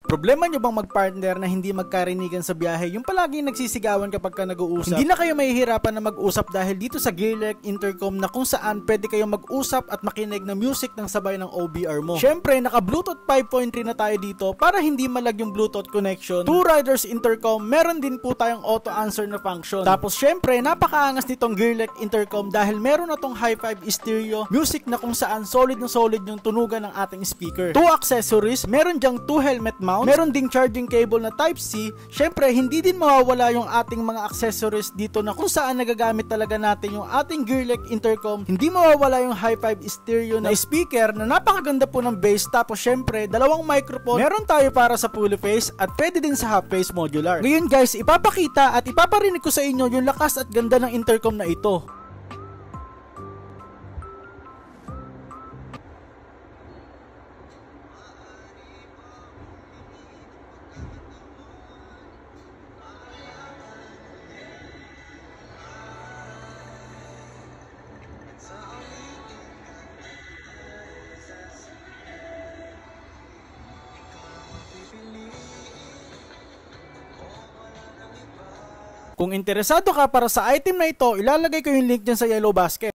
Problema nyo bang mag-partner na hindi magkarinigan sa biyahe, yung palaging nagsisigawan kapag ka nag-uusap? Hindi na kayo mahihirapan na mag-usap dahil dito sa Gearlek Intercom na kung saan pwede kayong mag-usap at makinig ng music ng sabay ng OBR mo. Syempre, naka-Bluetooth 5.3 na tayo dito para hindi malag yung Bluetooth connection. Two Riders Intercom, meron din po tayong auto-answer na function. Tapos syempre, napakaangas nitong Gearlek Intercom dahil meron na tong Hi-5 stereo music na kung saan solid na solid yung tunugan ng ating speaker. Two accessories, meron dyang two helmet mount, meron ding charging cable na Type-C. Syempre, hindi din mawawala yung ating mga accessories dito na kung saan nagagamit talaga natin yung ating Gearlek Intercom. Hindi mawawala yung Hi-5 stereo na speaker na napakaganda po ng bass. Tapos syempre, dalawang microphone. Meron tayo para sa full face at pwede din sa half face modular. Ngayon guys, ipapakita at ipaparinig ko sa inyo yung lakas at ganda ng intercom na ito. Kung interesado ka para sa item na ito, ilalagay ko yung link dyan sa yellow basket.